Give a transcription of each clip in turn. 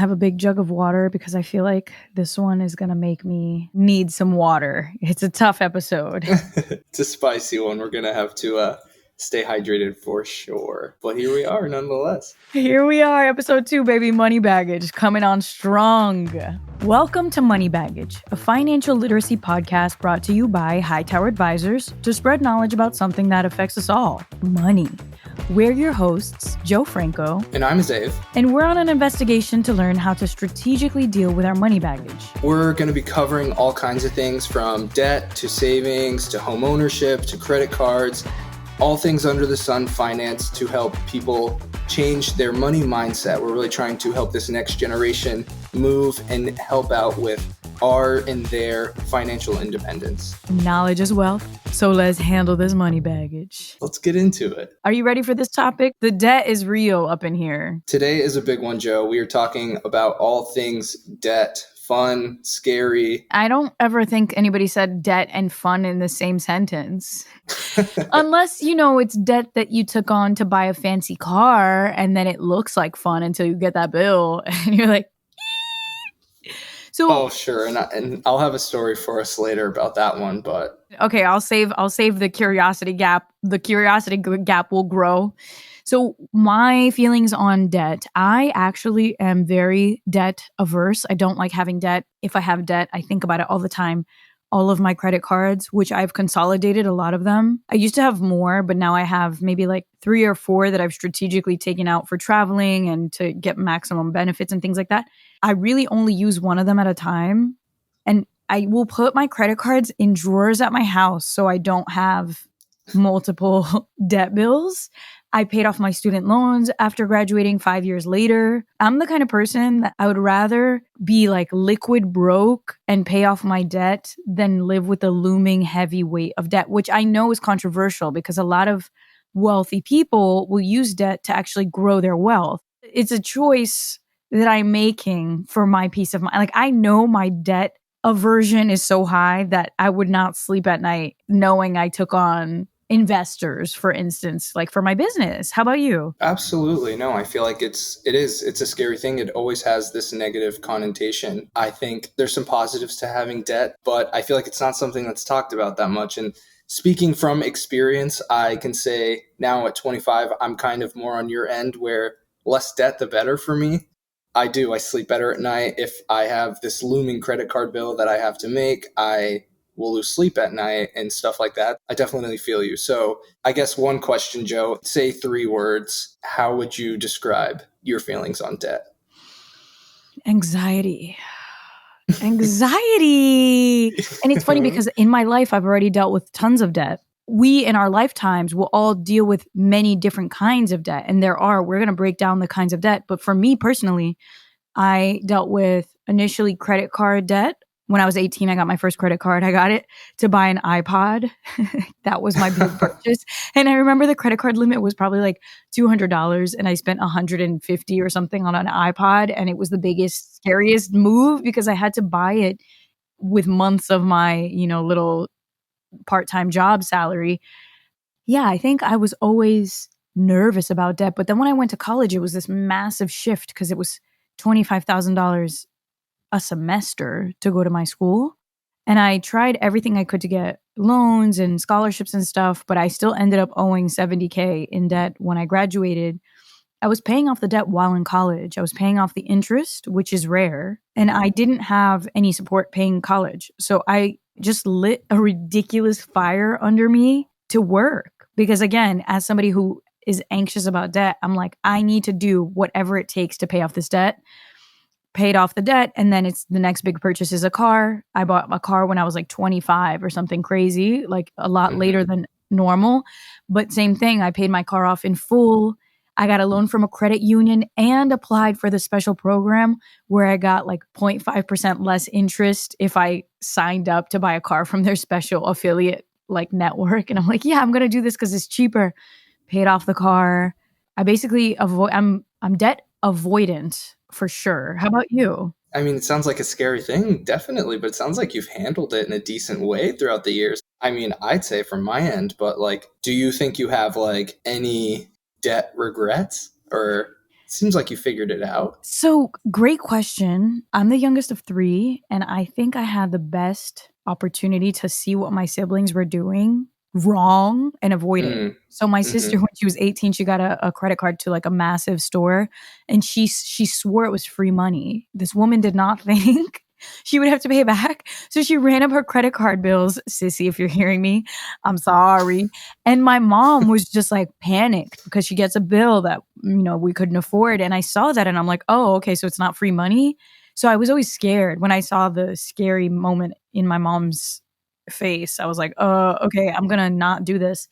have a big jug of water because I feel like this one is going to make me need some water. It's a tough episode. It's a spicy one. We're going to have to stay hydrated for sure. But here we are nonetheless. Here we are, episode 2, baby. Money Baggage, coming on strong. Welcome to Money Baggage, a financial literacy podcast brought to you by Hightower Advisors to spread knowledge about something that affects us all, money. We're your hosts, Jo Franco. And I'm Xavier. And we're on an investigation to learn how to strategically deal with our money baggage. We're going to be covering all kinds of things from debt to savings to home ownership to credit cards, all things under the sun finance to help people change their money mindset. We're really trying to help this next generation move and help out with our and their financial independence. Knowledge is wealth, so let's handle this money baggage. Let's get into it. Are you ready for this topic? The debt is real up in here. Today is a big one, Jo. We are talking about all things debt. Fun, scary. I don't ever think anybody said debt and fun in the same sentence. Unless, it's debt that you took on to buy a fancy car and then it looks like fun until you get that bill and you're like, oh, sure. And I'll have a story for us later about that one, but okay, I'll save the curiosity gap. The curiosity gap will grow. So my feelings on debt, I actually am very debt averse. I don't like having debt. If I have debt, I think about it all the time. All of my credit cards, which I've consolidated a lot of them. I used to have more, but now I have maybe like 3 or 4 that I've strategically taken out for traveling and to get maximum benefits and things like that. I really only use one of them at a time. And I will put my credit cards in drawers at my house so I don't have multiple debt bills. I paid off my student loans after graduating 5 years later. I'm the kind of person that I would rather be like liquid broke and pay off my debt than live with the looming heavy weight of debt, which I know is controversial because a lot of wealthy people will use debt to actually grow their wealth. It's a choice that I'm making for my peace of mind. Like, I know my debt aversion is so high that I would not sleep at night knowing I took on investors, for instance, like for my business. How about you? Absolutely. No, I feel like it's a scary thing. It always has this negative connotation. I think there's some positives to having debt, but I feel like it's not something that's talked about that much. And speaking from experience, I can say now at 25, I'm kind of more on your end where less debt, the better for me. I sleep better at night. If I have this looming credit card bill that I have to make, I will lose sleep at night and stuff like that. I definitely feel you. So I guess one question, Jo, say 3 words. How would you describe your feelings on debt? Anxiety. Anxiety. And it's funny because in my life, I've already dealt with tons of debt. We in our lifetimes will all deal with many different kinds of debt. And we're going to break down the kinds of debt. But for me personally, I dealt with initially credit card debt. When I was 18, I got my first credit card. I got it to buy an iPod. That was my big purchase. And I remember the credit card limit was probably like $200 and I spent $150 or something on an iPod. And it was the biggest, scariest move because I had to buy it with months of my, little part-time job salary. Yeah, I think I was always nervous about debt. But then when I went to college, it was this massive shift because it was $25,000 a semester to go to my school. And I tried everything I could to get loans and scholarships and stuff, but I still ended up owing $70K in debt when I graduated. I was paying off the debt while in college. I was paying off the interest, which is rare. And I didn't have any support paying college. So I just lit a ridiculous fire under me to work. Because again, as somebody who is anxious about debt, I'm like, I need to do whatever it takes to pay off this debt. Paid off the debt, and then it's the next big purchase is a car. I bought a car when I was like 25 or something crazy, like a lot later than normal. But same thing, I paid my car off in full. I got a loan from a credit union and applied for the special program where I got like 0.5% less interest if I signed up to buy a car from their special affiliate like network. And I'm like, yeah, I'm going to do this because it's cheaper. Paid off the car. I basically I'm debt avoidant. For sure. How about you? I mean, it sounds like a scary thing, definitely, but it sounds like you've handled it in a decent way throughout the years. I mean, I'd say from my end, but like, do you think you have like any debt regrets or seems like you figured it out. So, great question. I'm the youngest of 3, and I think I had the best opportunity to see what my siblings were doing wrong and avoid it. So my sister, when she was 18, she got a credit card to like a massive store, and she swore it was free money. This woman did not think she would have to pay back. So she ran up her credit card bills. Sissy, if you're hearing me, I'm sorry. And my mom was just like panicked because she gets a bill that, we couldn't afford. And I saw that and I'm like, oh, okay, so it's not free money. So I was always scared when I saw the scary moment in my mom's face. I was like, okay, I'm going to not do this.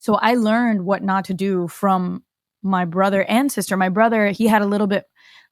So I learned what not to do from my brother and sister. My brother, he had a little bit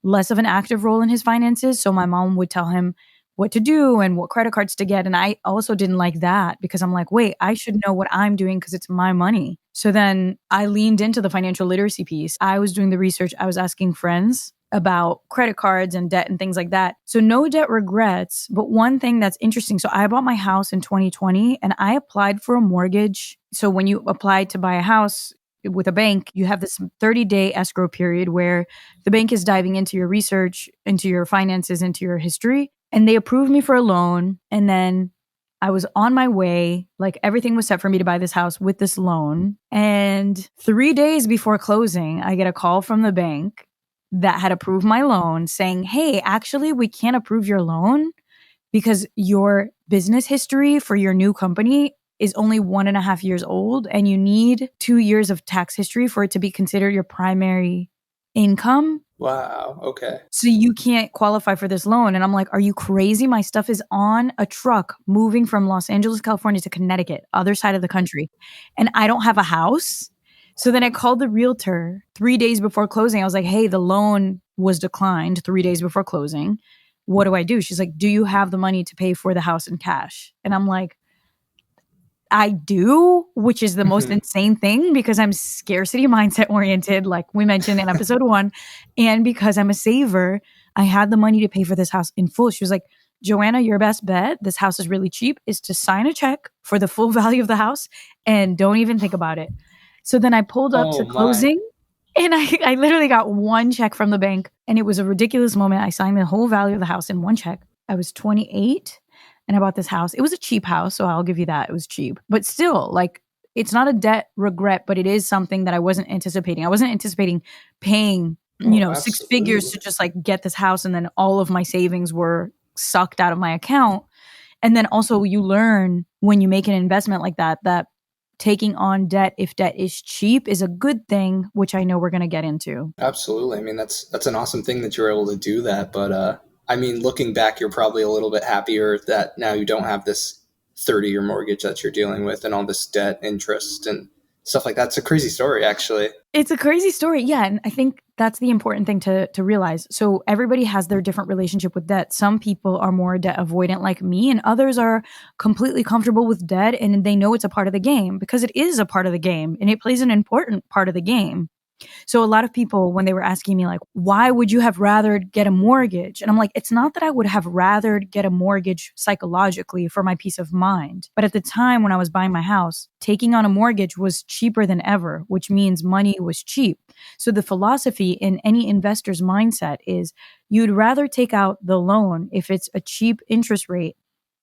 less of an active role in his finances. So my mom would tell him what to do and what credit cards to get. And I also didn't like that because I'm like, wait, I should know what I'm doing because it's my money. So then I leaned into the financial literacy piece. I was doing the research. I was asking friends about credit cards and debt and things like that. So no debt regrets. But one thing that's interesting. So I bought my house in 2020 and I applied for a mortgage. So when you apply to buy a house with a bank, you have this 30-day escrow period where the bank is diving into your research, into your finances, into your history. And they approved me for a loan. And then I was on my way, like everything was set for me to buy this house with this loan. And 3 days before closing, I get a call from the bank that had approved my loan saying, hey, actually, we can't approve your loan because your business history for your new company is only 1.5 years old and you need 2 years of tax history for it to be considered your primary income. Wow. Okay. So you can't qualify for this loan. And I'm like, are you crazy? My stuff is on a truck moving from Los Angeles, California to Connecticut, other side of the country. And I don't have a house. So then I called the realtor 3 days before closing. I was like, hey, the loan was declined 3 days before closing. What do I do? She's like, do you have the money to pay for the house in cash? And I'm like, I do, which is the most insane thing because I'm scarcity mindset oriented, like we mentioned in episode 1. And because I'm a saver, I had the money to pay for this house in full. She was like, Joanna, your best bet, this house is really cheap, is to sign a check for the full value of the house and don't even think about it. So then I pulled up to closing and I literally got one check from the bank and it was a ridiculous moment. I signed the whole value of the house in one check. I was 28 and I bought this house. It was a cheap house, so I'll give you that. It was cheap. But still, like, it's not a debt regret, but it is something that I wasn't anticipating. I wasn't anticipating paying, 6 figures to just like get this house and then all of my savings were sucked out of my account. And then also you learn when you make an investment like that, that taking on debt, if debt is cheap, is a good thing, which I know we're going to get into. Absolutely. I mean, that's an awesome thing that you're able to do that. But I mean, looking back, you're probably a little bit happier that now you don't have this 30-year mortgage that you're dealing with and all this debt, interest, and stuff like that. It's a crazy story, actually. It's a crazy story. Yeah. And I think that's the important thing to realize. So everybody has their different relationship with debt. Some people are more debt avoidant like me, and others are completely comfortable with debt and they know it's a part of the game because it is a part of the game and it plays an important part of the game. So a lot of people, when they were asking me like, why would you have rather get a mortgage? And I'm like, it's not that I would have rather get a mortgage psychologically for my peace of mind. But at the time when I was buying my house, taking on a mortgage was cheaper than ever, which means money was cheap. So the philosophy in any investor's mindset is you'd rather take out the loan if it's a cheap interest rate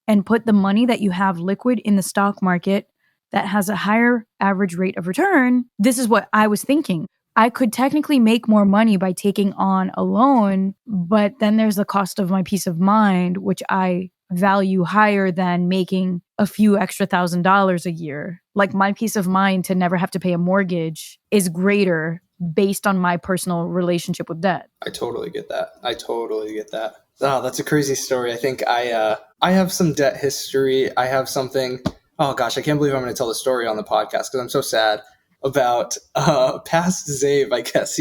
and put the money that you have liquid in the stock market that has a higher average rate of return. This is what I was thinking. I could technically make more money by taking on a loan, but then there's the cost of my peace of mind, which I value higher than making a few extra $1,000s a year. Like my peace of mind to never have to pay a mortgage is greater based on my personal relationship with debt. I totally get that. Oh, that's a crazy story. I think I have some debt history. I have something. Oh gosh, I can't believe I'm going to tell the story on the podcast because I'm so sad about past Zave, I guess,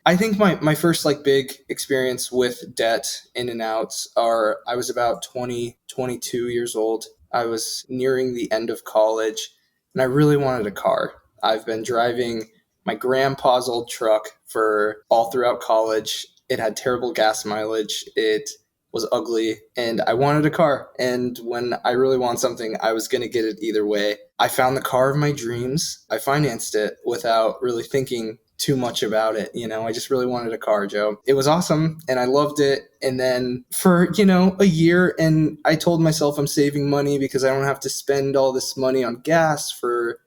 I think my first like big experience with debt in and outs are I was about 20, 22 years old. I was nearing the end of college and I really wanted a car. I've been driving my grandpa's old truck for all throughout college. It had terrible gas mileage. It was ugly and I wanted a car. And when I really want something, I was going to get it either way. I found the car of my dreams. I financed it without really thinking too much about it. I just really wanted a car, Joe. It was awesome and I loved it. And then for, a year, and I told myself I'm saving money because I don't have to spend all this money on gas for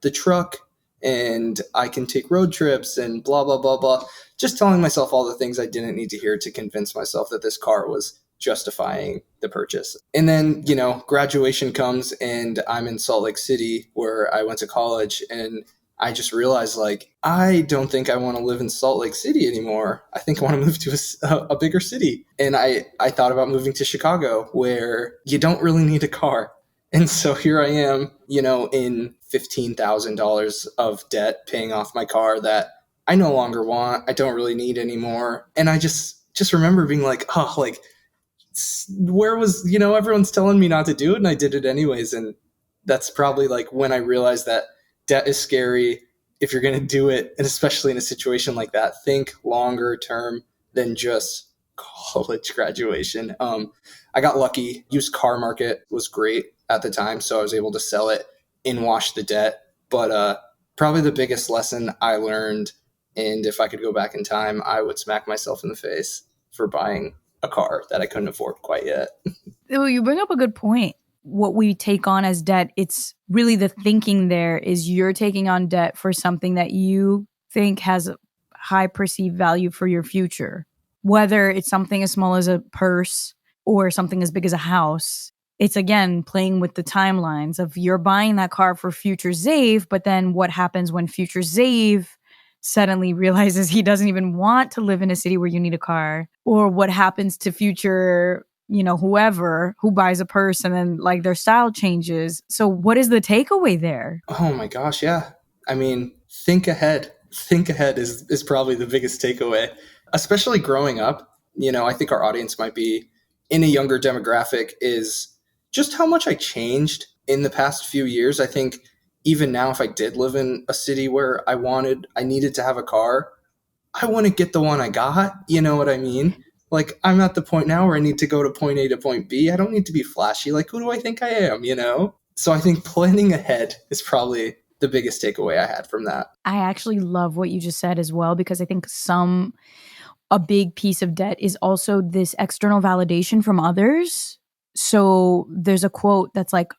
the truck, and I can take road trips and blah, blah, blah, blah. Just telling myself all the things I didn't need to hear to convince myself that this car was justifying the purchase. And then, graduation comes and I'm in Salt Lake City where I went to college, and I just realized, like, I don't think I want to live in Salt Lake City anymore. I think I want to move to a bigger city. And I thought about moving to Chicago, where you don't really need a car. And so here I am, in $15,000 of debt, paying off my car that I no longer want, I don't really need anymore. And I just remember being like, oh, like, where was, everyone's telling me not to do it, and I did it anyways. And that's probably like when I realized that debt is scary if you're going to do it. And especially in a situation like that, think longer term than just college graduation. I got lucky. Used car market was great at the time, so I was able to sell it and wash the debt. But probably the biggest lesson I learned, and if I could go back in time, I would smack myself in the face for buying a car that I couldn't afford quite yet. Well, you bring up a good point. What we take on as debt, it's really the thinking there is you're taking on debt for something that you think has a high perceived value for your future. Whether it's something as small as a purse or something as big as a house, it's again playing with the timelines of you're buying that car for future Xav, but then what happens when future Xav suddenly realizes he doesn't even want to live in a city where you need a car? Or what happens to future, whoever who buys a purse and then like their style changes. So what is the takeaway there? Oh my gosh, yeah. I mean, think ahead. Think ahead is probably the biggest takeaway, especially growing up. I think our audience might be in a younger demographic, is just how much I changed in the past few years. I think even now, if I did live in a city where I needed to have a car, I wouldn't get the one I got. You know what I mean? Like, I'm at the point now where I need to go to point A to point B. I don't need to be flashy. Like, who do I think I am, So I think planning ahead is probably the biggest takeaway I had from that. I actually love what you just said as well, because I think a big piece of debt is also this external validation from others. So there's a quote that's like,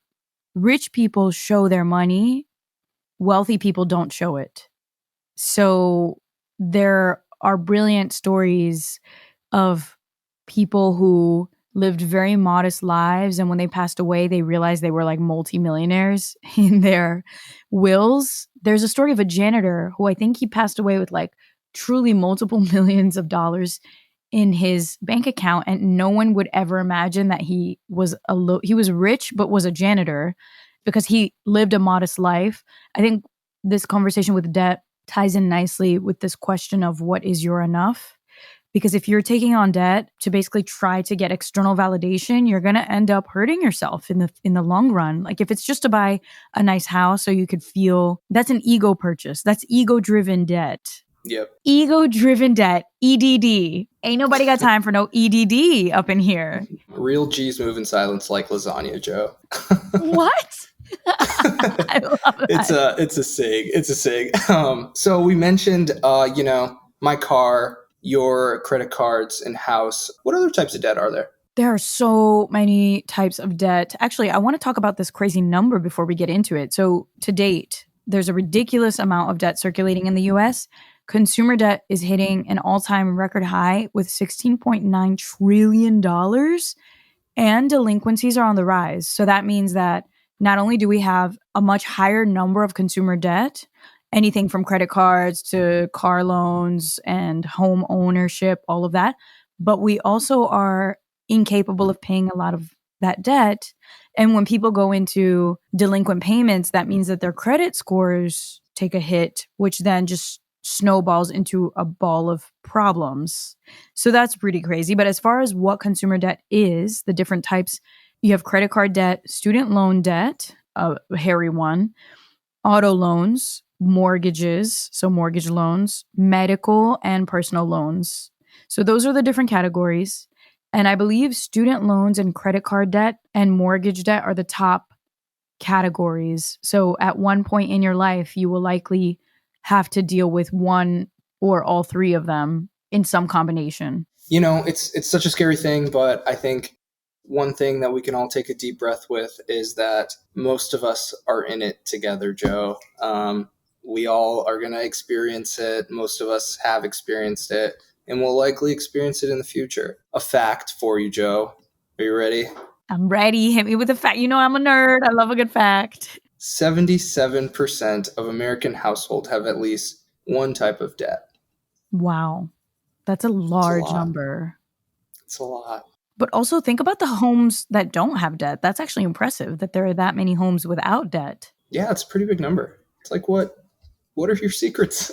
rich people show their money, wealthy people don't show it. So there are brilliant stories of people who lived very modest lives, and when they passed away, they realized they were like multimillionaires in their wills. There's a story of a janitor who I think he passed away with like truly multiple millions of dollars in his bank account, and no one would ever imagine that he was rich but was a janitor because he lived a modest life. I think this conversation with debt ties in nicely with this question of what is your enough? Because if you're taking on debt to basically try to get external validation, you're going to end up hurting yourself in the long run. Like if it's just to buy a nice house so you could feel, that's an ego purchase. That's ego-driven debt. Yep. Ego-driven debt, EDD. Ain't nobody got time for no EDD up in here. Real G's move in silence like lasagna, Joe. What? I love that. It's a sig. It's a sig. So we mentioned, my car, your credit cards, and house. What other types of debt are there? There are so many types of debt. Actually, I want to talk about this crazy number before we get into it. So to date, there's a ridiculous amount of debt circulating in the US. Consumer debt is hitting an all-time record high with $16.9 trillion, and delinquencies are on the rise. So that means that not only do we have a much higher number of consumer debt, anything from credit cards to car loans and home ownership, all of that, but we also are incapable of paying a lot of that debt. And when people go into delinquent payments, that means that their credit scores take a hit, which then just snowballs into a ball of problems. So that's pretty crazy. But as far as what consumer debt is, the different types, you have credit card debt, student loan debt, a hairy one, auto loans, mortgages, so mortgage loans, medical and personal loans. So those are the different categories. And I believe student loans and credit card debt and mortgage debt are the top categories. So at one point in your life, you will likely have to deal with one or all three of them in some combination? It's such a scary thing, but I think one thing that we can all take a deep breath with is that most of us are in it together, Jo. We all are going to experience it. Most of us have experienced it and will likely experience it in the future. A fact for you, Jo. Are you ready? I'm ready. Hit me with a fact. I'm a nerd. I love a good fact. 77% of American households have at least one type of debt. Wow. That's a large number. It's a lot. But also think about the homes that don't have debt. That's actually impressive that there are that many homes without debt. Yeah, it's a pretty big number. It's like, what are your secrets?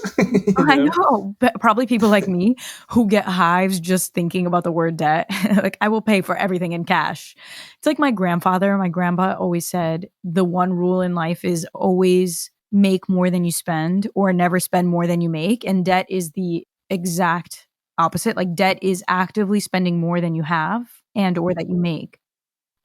I know. But probably people like me who get hives just thinking about the word debt. Like, I will pay for everything in cash. It's like my grandpa always said, the one rule in life is always make more than you spend or never spend more than you make. And debt is the exact opposite. Like, debt is actively spending more than you have and or that you make.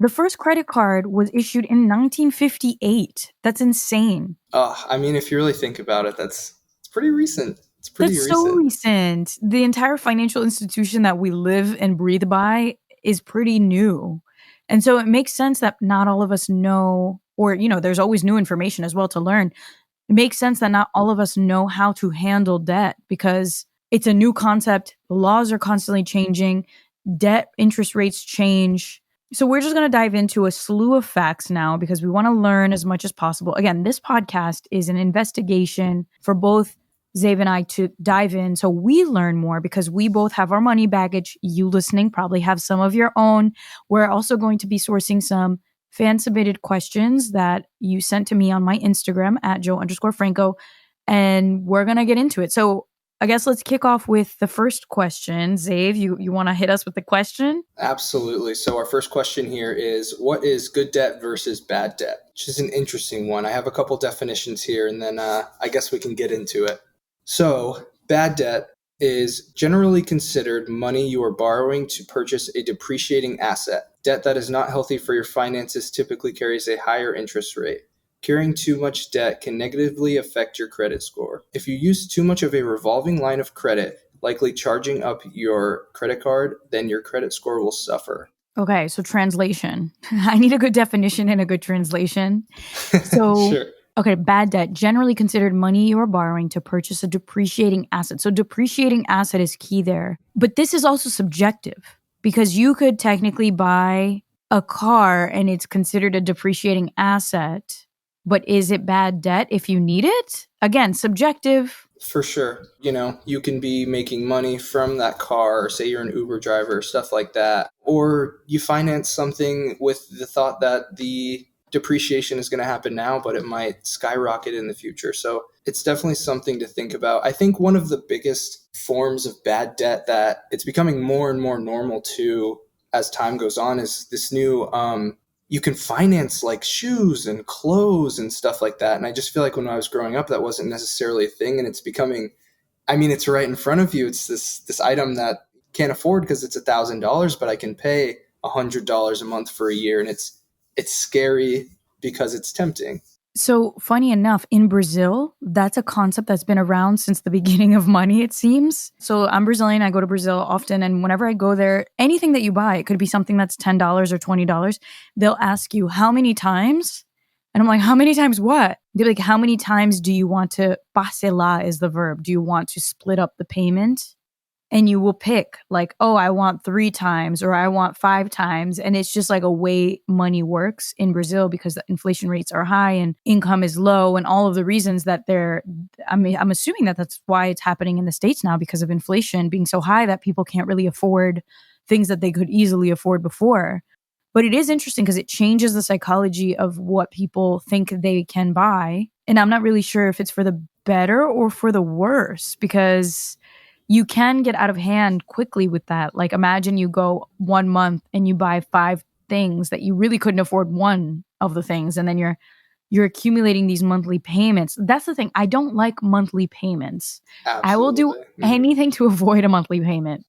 The first credit card was issued in 1958. That's insane. I mean, if you really think about it, it's pretty recent. That's so recent. The entire financial institution that we live and breathe by is pretty new. And so it makes sense that not all of us know, or, there's always new information as well to learn. It makes sense that not all of us know how to handle debt because it's a new concept. The laws are constantly changing. Debt interest rates change. So we're just going to dive into a slew of facts now because we want to learn as much as possible. Again, this podcast is an investigation for both Xavier and I to dive in so we learn more because we both have our money baggage. You listening probably have some of your own. We're also going to be sourcing some fan-submitted questions that you sent to me on my Instagram at Jo_Franco, and we're going to get into it. So I guess let's kick off with the first question. Xav, you want to hit us with the question? Absolutely. So our first question here is, what is good debt versus bad debt? Which is an interesting one. I have a couple definitions here, and then I guess we can get into it. So bad debt is generally considered money you are borrowing to purchase a depreciating asset. Debt that is not healthy for your finances typically carries a higher interest rate. Carrying too much debt can negatively affect your credit score. If you use too much of a revolving line of credit, likely charging up your credit card, then your credit score will suffer. Okay, so translation. I need a good definition and a good translation. So, sure. Okay, bad debt, generally considered money you are borrowing to purchase a depreciating asset. So depreciating asset is key there. But this is also subjective because you could technically buy a car and it's considered a depreciating asset. But is it bad debt if you need it? Again, subjective. For sure. You can be making money from that car, say you're an Uber driver, stuff like that. Or you finance something with the thought that the depreciation is going to happen now, but it might skyrocket in the future. So it's definitely something to think about. I think one of the biggest forms of bad debt that it's becoming more and more normal to as time goes on is this new you can finance like shoes and clothes and stuff like that. And I just feel like when I was growing up, that wasn't necessarily a thing. And it's becoming, it's right in front of you. It's this item that can't afford because it's $1,000, but I can pay $100 a month for a year. And it's scary because it's tempting. So funny enough, in Brazil, that's a concept that's been around since the beginning of money, it seems. So I'm Brazilian. I go to Brazil often. And whenever I go there, anything that you buy, it could be something that's $10 or $20. They'll ask you how many times. And I'm like, how many times what? They're like, how many times do you want to, parcelar is the verb. Do you want to split up the payment? And you will pick like, oh, I want 3 times or I want 5 times. And it's just like a way money works in Brazil because the inflation rates are high and income is low and all of the reasons that I'm assuming that that's why it's happening in the States now because of inflation being so high that people can't really afford things that they could easily afford before. But it is interesting because it changes the psychology of what people think they can buy. And I'm not really sure if it's for the better or for the worse because you can get out of hand quickly with that. Like imagine you go 1 month and you buy 5 things that you really couldn't afford one of the things. And then you're accumulating these monthly payments. That's the thing. I don't like monthly payments. Absolutely. I will do anything to avoid a monthly payment.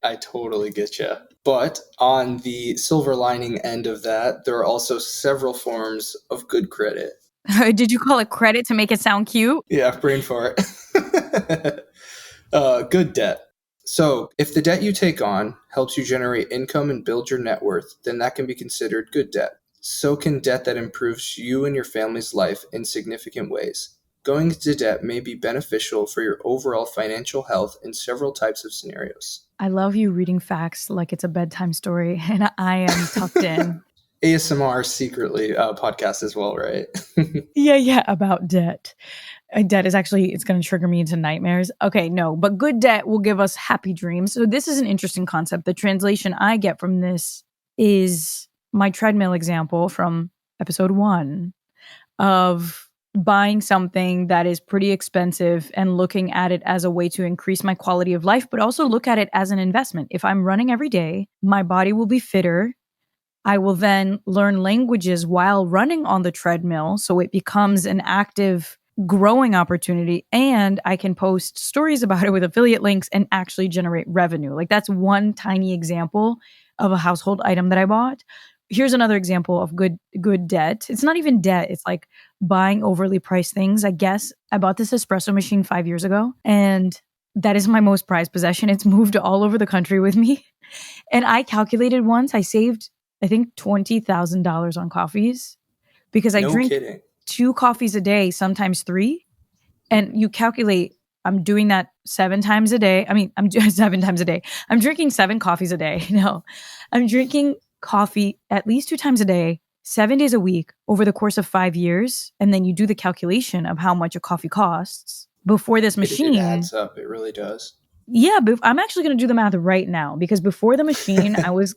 I totally get you. But on the silver lining end of that, there are also several forms of good credit. Did you call it credit to make it sound cute? Yeah, brain fart. Good debt. So if the debt you take on helps you generate income and build your net worth, then that can be considered good debt. So can debt that improves you and your family's life in significant ways. Going into debt may be beneficial for your overall financial health in several types of scenarios. I love you reading facts like it's a bedtime story, and I am tucked in. ASMR secretly podcast as well, right? Yeah, about debt. Debt is actually, it's going to trigger me into nightmares. Okay, no, but good debt will give us happy dreams. So this is an interesting concept. The translation I get from this is my treadmill example from episode 1 of buying something that is pretty expensive and looking at it as a way to increase my quality of life, but also look at it as an investment. If I'm running every day, my body will be fitter. I will then learn languages while running on the treadmill. So it becomes an active growing opportunity, and I can post stories about it with affiliate links and actually generate revenue. Like, that's one tiny example of a household item that I bought. Here's another example of good debt. It's not even debt. It's like buying overly priced things. I guess I bought this espresso machine 5 years ago, and that is my most prized possession. It's moved all over the country with me. And I calculated once, I saved, I think, $20,000 on coffees because I drink 2 coffees a day, sometimes 3. And you calculate, I'm doing that 7 times a day. I mean, I'm 7 times a day. I'm drinking 7 coffees a day. No, I'm drinking coffee at least 2 times a day, 7 days a week over the course of 5 years. And then you do the calculation of how much a coffee costs before this machine. It adds up. It really does. Yeah, but I'm actually going to do the math right now, because before the machine, I was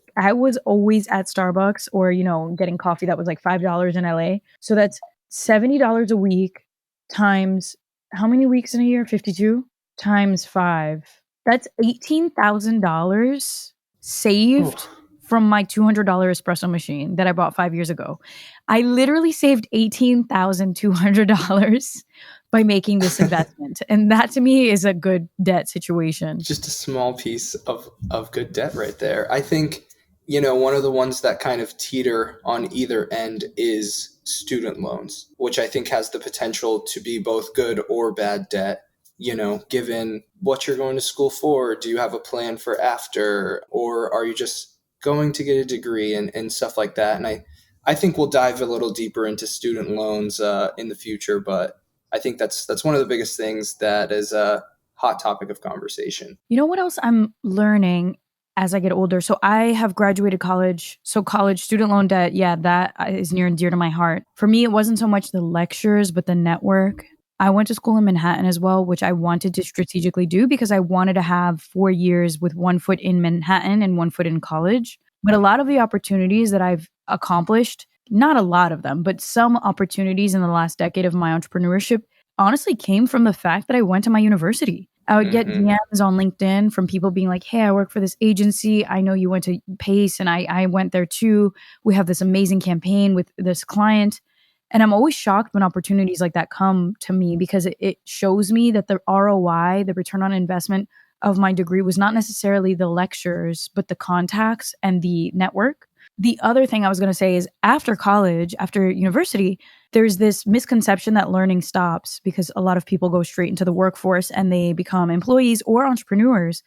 always at Starbucks or, getting coffee that was like $5 in LA. So that's $70 a week times how many weeks in a year? 52 times 5. That's $18,000 saved from my $200 espresso machine that I bought 5 years ago. I literally saved $18,200 by making this investment. And that to me is a good debt situation. Just a small piece of good debt right there. I think, one of the ones that kind of teeter on either end is student loans, which I think has the potential to be both good or bad debt, given what you're going to school for. Do you have a plan for after, or are you just going to get a degree and stuff like that? And I think we'll dive a little deeper into student loans in the future, but I think that's one of the biggest things that is a hot topic of conversation. You know what else I'm learning as I get older? So I have graduated college. So college student loan debt, yeah, that is near and dear to my heart. For me, it wasn't so much the lectures, but the network. I went to school in Manhattan as well, which I wanted to strategically do because I wanted to have 4 years with 1 foot in Manhattan and 1 foot in college. But a lot of the opportunities that I've accomplished, not a lot of them, but some opportunities in the last decade of my entrepreneurship honestly came from the fact that I went to my university. I would get DMs on LinkedIn from people being like, hey, I work for this agency. I know you went to Pace and I went there too. We have this amazing campaign with this client. And I'm always shocked when opportunities like that come to me because it shows me that the ROI, the return on investment of my degree was not necessarily the lectures, but the contacts and the network. The other thing I was going to say is after college, after university, there's this misconception that learning stops because a lot of people go straight into the workforce and they become employees or entrepreneurs.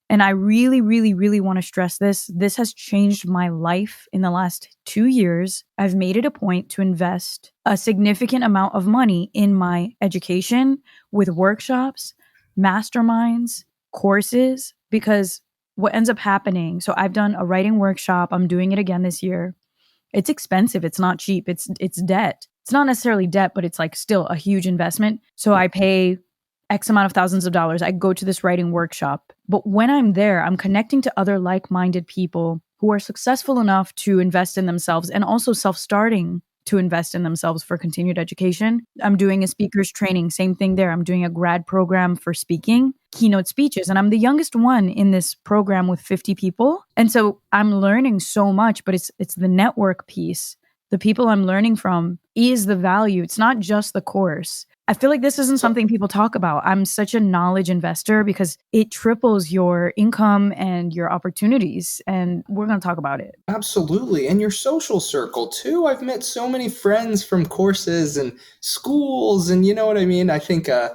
And I really, really, really want to stress this. This has changed my life in the last 2 years. I've made it a point to invest a significant amount of money in my education with workshops, masterminds, courses, because what ends up happening, so I've done a writing workshop. I'm doing it again this year. It's expensive. It's not cheap. It's debt. It's not necessarily debt, but it's like still a huge investment. So I pay X amount of thousands of dollars. I go to this writing workshop. But when I'm there, I'm connecting to other like-minded people who are successful enough to invest in themselves and also self-starting to invest in themselves for continued education. I'm doing a speaker's training. Same thing there. I'm doing a grad program for speaking, keynote speeches. And I'm the youngest one in this program with 50 people. And so I'm learning so much, but it's the network piece. The people I'm learning from is the value. It's not just the course. I feel like this isn't something people talk about. I'm such a knowledge investor because it triples your income and your opportunities. And we're going to talk about it. Absolutely. And your social circle too. I've met so many friends from courses and schools, and you know what I mean? I think, and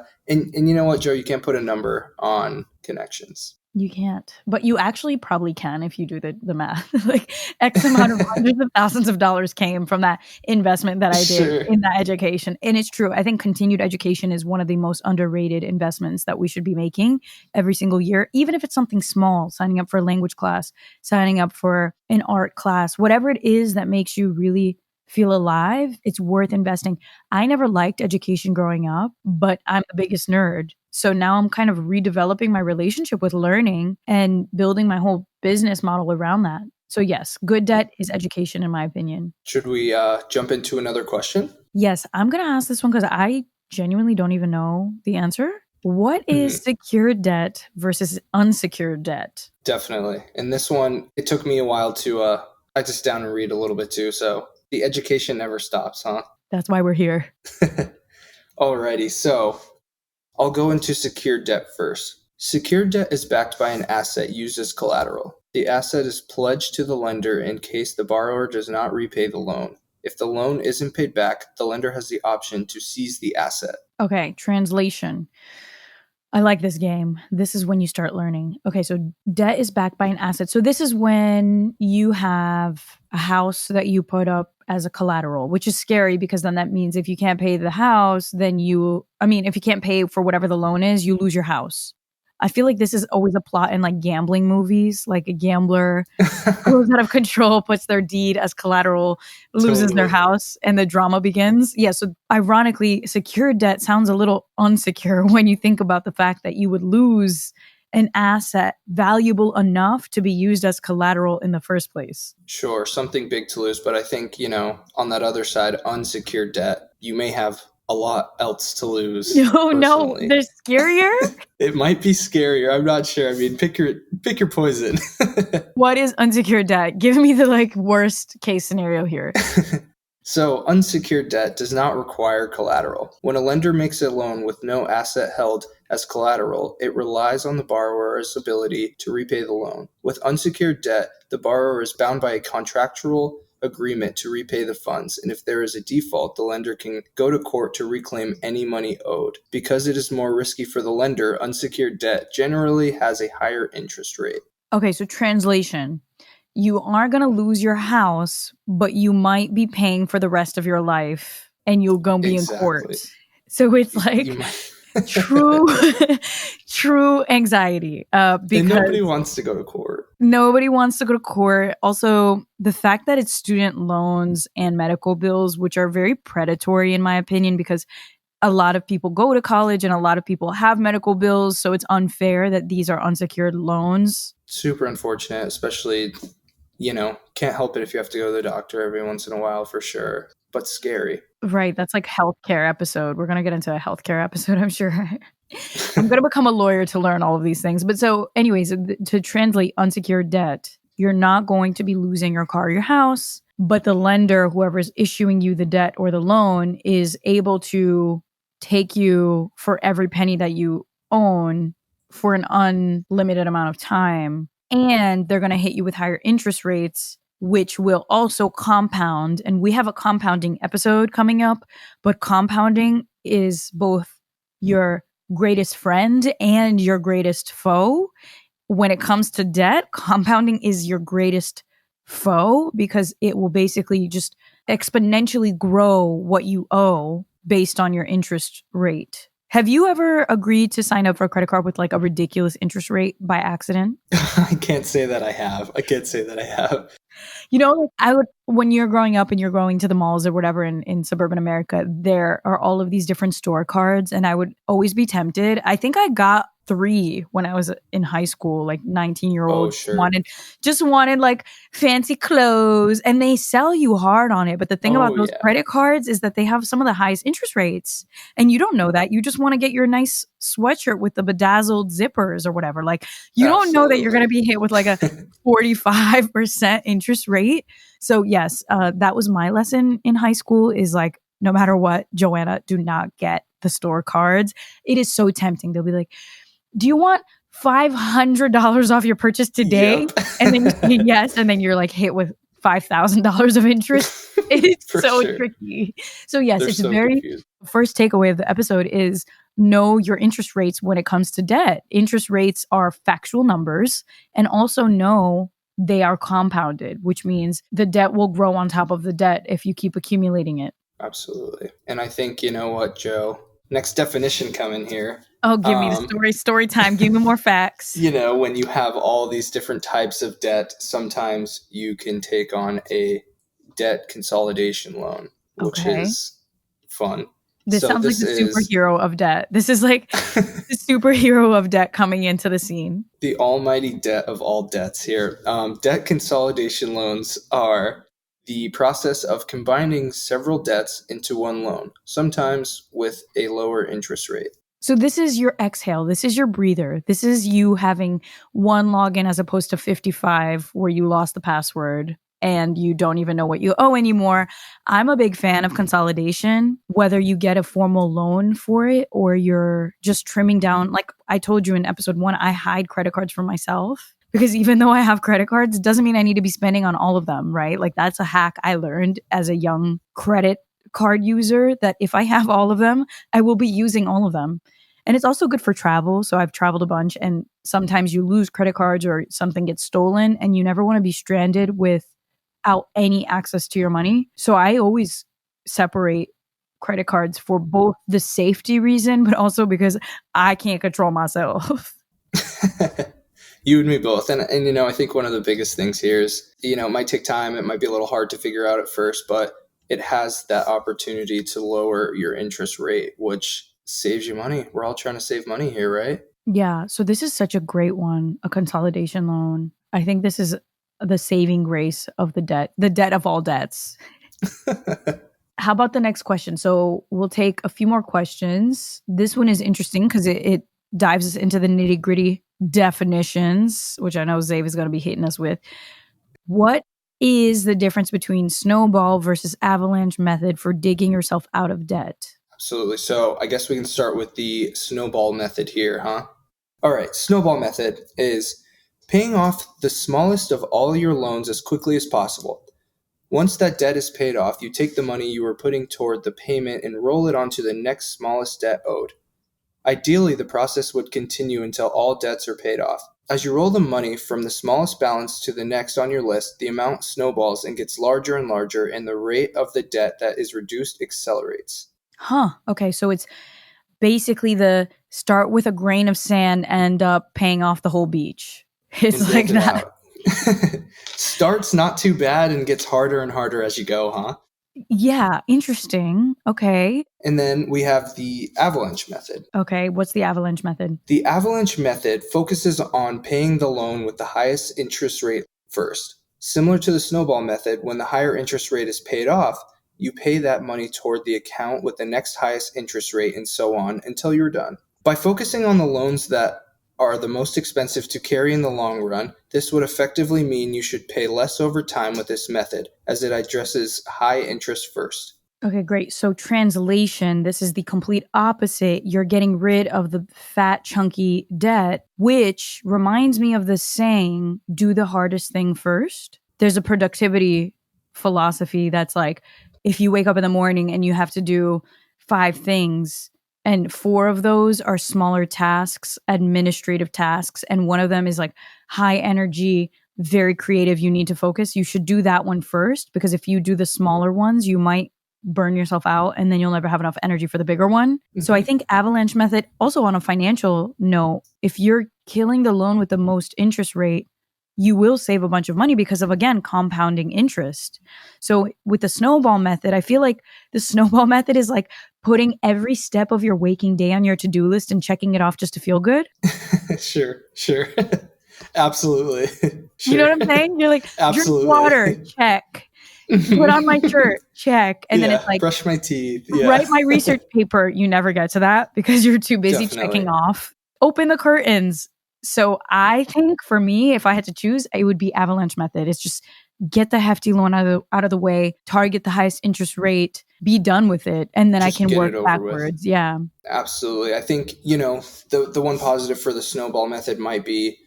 you know what, Jo, you can't put a number on connections. You can't, but you actually probably can if you do the math. Like X amount of hundreds of thousands of dollars came from that investment that I did in that education. And it's true. I think continued education is one of the most underrated investments that we should be making every single year, even if it's something small, signing up for a language class, signing up for an art class, whatever it is that makes you really feel alive, it's worth investing. I never liked education growing up, but I'm the biggest nerd. So now I'm kind of redeveloping my relationship with learning and building my whole business model around that. So yes, good debt is education, in my opinion. Should we jump into another question? Yes, I'm going to ask this one because I genuinely don't even know the answer. What is secured debt versus unsecured debt? Definitely. And this one, it took me a while to, I just down and read a little bit too. So the education never stops, huh? That's why we're here. Alrighty. So I'll go into secured debt first. Secured debt is backed by an asset used as collateral. The asset is pledged to the lender in case the borrower does not repay the loan. If the loan isn't paid back, the lender has the option to seize the asset. Okay, translation. I like this game. This is when you start learning. Okay, so debt is backed by an asset. So this is when you have a house that you put up as a collateral, which is scary because then that means if you can't pay the house, then if you can't pay for whatever the loan is, you lose your house. I feel like this is always a plot in like gambling movies, like a gambler goes out of control, puts their deed as collateral, loses their house, and the drama begins. Yeah, so ironically, secured debt sounds a little unsecure when you think about the fact that you would lose an asset valuable enough to be used as collateral in the first place. Sure, something big to lose, but I think, on that other side, unsecured debt, you may have a lot else to lose. No, there's scarier. It might be scarier. I'm not sure. I mean, pick your poison. What is unsecured debt? Give me the worst case scenario here. So unsecured debt does not require collateral. When a lender makes a loan with no asset held as collateral, it relies on the borrower's ability to repay the loan. With unsecured debt, the borrower is bound by a contractual agreement to repay the funds, and if there is a default, the lender can go to court to reclaim any money owed. Because it is more risky for the lender, unsecured debt generally has a higher interest rate. Okay, so translation. You are going to lose your house, but you might be paying for the rest of your life and you're going to be in court. So it's like true anxiety. Because and nobody wants to go to court. Nobody wants to go to court. Also, the fact that it's student loans and medical bills, which are very predatory in my opinion, because a lot of people go to college and a lot of people have medical bills. So it's unfair that these are unsecured loans. Super unfortunate, especially, can't help it if you have to go to the doctor every once in a while for sure, but scary. Right. That's like healthcare episode. We're going to get into a healthcare episode, I'm sure. I'm going to become a lawyer to learn all of these things. But so anyways, to translate unsecured debt, you're not going to be losing your car or your house, but the lender, whoever is issuing you the debt or the loan, is able to take you for every penny that you own for an unlimited amount of time. And they're going to hit you with higher interest rates, which will also compound. And we have a compounding episode coming up, but compounding is both your greatest friend and your greatest foe. When it comes to debt, compounding is your greatest foe because it will basically just exponentially grow what you owe based on your interest rate. Have you ever agreed to sign up for a credit card with a ridiculous interest rate by accident? I can't say that I have. When you're growing up and you're going to the malls or whatever in suburban America, there are all of these different store cards and I would always be tempted. I think I got 3 when I was in high school, 19-year-olds wanted fancy clothes and they sell you hard on it. But the thing about those credit cards is that they have some of the highest interest rates and you don't know that. You just want to get your nice sweatshirt with the bedazzled zippers or whatever. You don't know that you're going to be hit with a 45% interest rate. So yes, that was my lesson in high school is no matter what, Joanna, do not get the store cards, it is so tempting. They'll be like, do you want $500 off your purchase today? Yep. And then you say yes, and then you're like hit with $5,000 of interest. It's so sure. tricky. So yes, They're it's so very confused. first takeaway of the episode is know your interest rates when it comes to debt. Interest rates are factual numbers, and also know they are compounded, which means the debt will grow on top of the debt if you keep accumulating it. Absolutely. And I think, you know what, Jo? Next definition coming here. Oh, give me the story time. Give me more facts. You know, when you have all these different types of debt, sometimes you can take on a debt consolidation loan, which is fun. This sounds like the superhero of debt. This is like the superhero of debt coming into the scene. The almighty debt of all debts here. Debt consolidation loans are the process of combining several debts into one loan, sometimes with a lower interest rate. So this is your exhale. This is your breather. This is you having one login as opposed to 55 where you lost the password and you don't even know what you owe anymore. I'm a big fan of consolidation, whether you get a formal loan for it or you're just trimming down. Like I told you in episode 1, I hide credit cards for myself because even though I have credit cards, it doesn't mean I need to be spending on all of them, right? Like that's a hack I learned as a young credit card user, that if I have all of them, I will be using all of them. And it's also good for travel. So I've traveled a bunch, and sometimes you lose credit cards or something gets stolen and you never want to be stranded without any access to your money. So I always separate credit cards for both the safety reason, but also because I can't control myself. You and me both. And you know, I think one of the biggest things here is, you know, it might take time. It might be a little hard to figure out at first, but it has that opportunity to lower your interest rate, which saves you money. We're all trying to save money here, right? Yeah. So this is such a great one, a consolidation loan. I think this is the saving grace of the debt of all debts. How about the next question? So we'll take a few more questions. This one is interesting because it dives us into the nitty gritty definitions, which I know Zave is going to be hitting us with. What is the difference between snowball versus avalanche method for digging yourself out of debt? Absolutely. So I guess we can start with the snowball method here, huh? All right. Snowball method is paying off the smallest of all your loans as quickly as possible. Once that debt is paid off, you take the money you were putting toward the payment and roll it onto the next smallest debt owed. Ideally, the process would continue until all debts are paid off. As you roll the money from the smallest balance to the next on your list, the amount snowballs and gets larger and larger, and the rate of the debt that is reduced accelerates. Huh. Okay. So it's basically the start with a grain of sand, end up paying off the whole beach. It's like that. Starts not too bad and gets harder and harder as you go, huh? Yeah. Interesting. Okay. And then we have the avalanche method. Okay. What's the avalanche method? The avalanche method focuses on paying the loan with the highest interest rate first. Similar to the snowball method, when the higher interest rate is paid off, you pay that money toward the account with the next highest interest rate and so on until you're done. By focusing on the loans that are the most expensive to carry in the long run, this would effectively mean you should pay less over time with this method, as it addresses high interest first. Okay, great. So translation, this is the complete opposite. You're getting rid of the fat, chunky debt, which reminds me of the saying, do the hardest thing first. There's a productivity philosophy that's like, if you wake up in the morning and you have to do 5 things, and 4 of those are smaller tasks, administrative tasks, and one of them is like high energy, very creative, you need to focus, you should do that one first, because if you do the smaller ones, you might burn yourself out and then you'll never have enough energy for the bigger one. Mm-hmm. So I think avalanche method, also on a financial note, if you're killing the loan with the most interest rate, you will save a bunch of money because of, again, compounding interest. So with the snowball method, I feel like the snowball method is like putting every step of your waking day on your to-do list and checking it off just to feel good. Sure. Absolutely. Sure. You know what I'm saying? You're like, absolutely. Drink water, check. Put on my shirt, check. And then it's like, brush my teeth. Write my research paper. You never get to that because you're too busy checking off. Open the curtains. So I think for me, if I had to choose, it would be avalanche method. It's just get the hefty loan out of the way, target the highest interest rate, be done with it. And then Just I can get work it over backwards. with. Yeah. Absolutely. I think, the one positive for the snowball method might be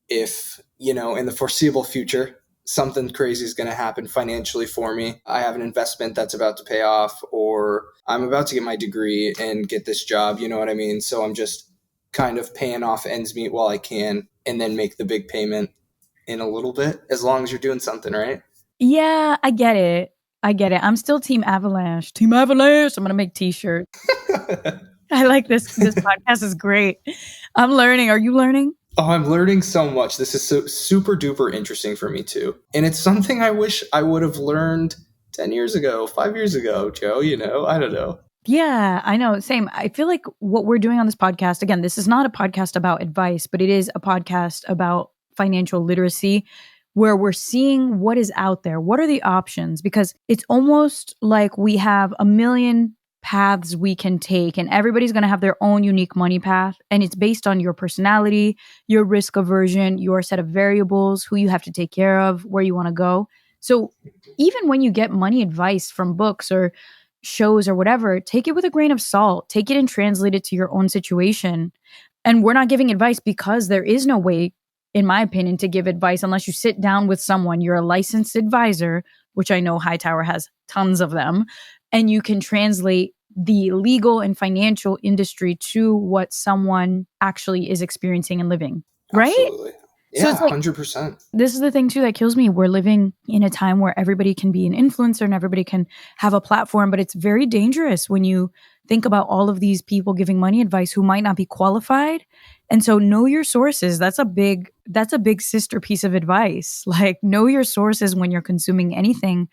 if, in the foreseeable future, something crazy is going to happen financially for me. I have an investment that's about to pay off, or I'm about to get my degree and get this job. You know what I mean? So I'm just kind of paying off ends meet while I can, and then make the big payment in a little bit, as long as you're doing something, right? Yeah, I get it. I'm still Team Avalanche. Team Avalanche. I'm going to make t-shirts. I like this. This podcast is great. I'm learning. Are you learning? Oh, I'm learning so much. This is so super duper interesting for me too. And it's something I wish I would have learned 10 years ago, 5 years ago, Jo, I don't know. Yeah, I know. Same. I feel like what we're doing on this podcast, again, this is not a podcast about advice, but it is a podcast about financial literacy, where we're seeing what is out there. What are the options? Because it's almost like we have a million paths we can take, and everybody's going to have their own unique money path. And it's based on your personality, your risk aversion, your set of variables, who you have to take care of, where you want to go. So even when you get money advice from books or shows or whatever, take it with a grain of salt. Take it and translate it to your own situation. And we're not giving advice because there is no way, in my opinion, to give advice unless you sit down with someone. You're a licensed advisor, which I know Hightower has tons of them, and you can translate the legal and financial industry to what someone actually is experiencing and living. Right? Absolutely. Yeah, So it's like, 100%. this is the thing too that kills me. We're living in a time where everybody can be an influencer and everybody can have a platform, but it's very dangerous when you think about all of these people giving money advice who might not be qualified. And so know your sources. That's a big sister piece of advice. Like, know your sources when you're consuming anything.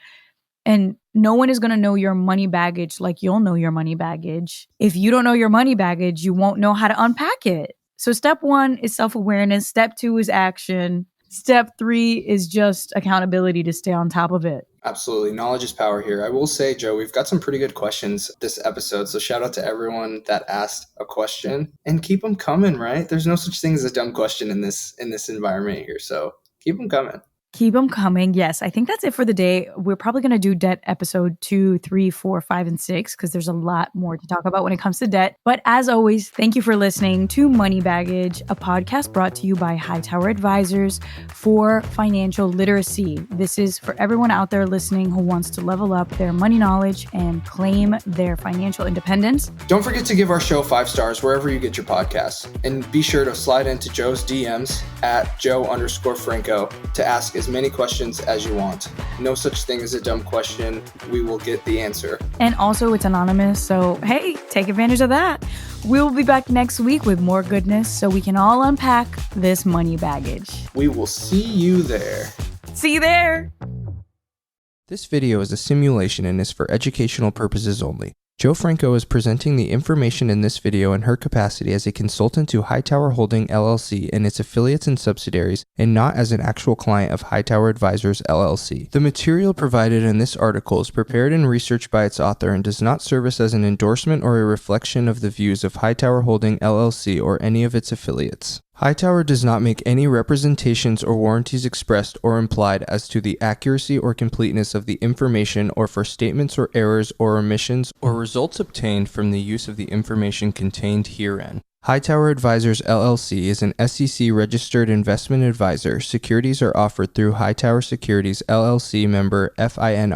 And no one is going to know your money baggage like you'll know your money baggage. If you don't know your money baggage, you won't know how to unpack it. So step 1 is self-awareness. Step 2 is action. Step 3 is just accountability to stay on top of it. Absolutely. Knowledge is power here. I will say, Jo, we've got some pretty good questions this episode. So shout out to everyone that asked a question, and keep them coming, right? There's no such thing as a dumb question in this environment here. So keep them coming. Keep them coming. Yes, I think that's it for the day. We're probably going to do debt episode 2, 3, 4, 5, and 6 because there's a lot more to talk about when it comes to debt. But as always, thank you for listening to Money Baggage, a podcast brought to you by Hightower Advisors for financial literacy. This is for everyone out there listening who wants to level up their money knowledge and claim their financial independence. Don't forget to give our show 5 stars wherever you get your podcasts. And be sure to slide into Jo's DMs at Jo_Franco to ask as many questions as you want. No such thing as a dumb question. We will get the answer. And also, it's anonymous, so hey, take advantage of that. We'll be back next week with more goodness so we can all unpack this money baggage. We will see you there. See you there. This video is a simulation and is for educational purposes only. Jo Franco is presenting the information in this video in her capacity as a consultant to Hightower Holding LLC and its affiliates and subsidiaries, and not as an actual client of Hightower Advisors LLC. The material provided in this article is prepared and researched by its author and does not serve as an endorsement or a reflection of the views of Hightower Holding LLC or any of its affiliates. Hightower does not make any representations or warranties expressed or implied as to the accuracy or completeness of the information or for statements or errors or omissions or results obtained from the use of the information contained herein. Hightower Advisors LLC is an SEC registered investment advisor. Securities are offered through Hightower Securities LLC member FINRA/SIPC.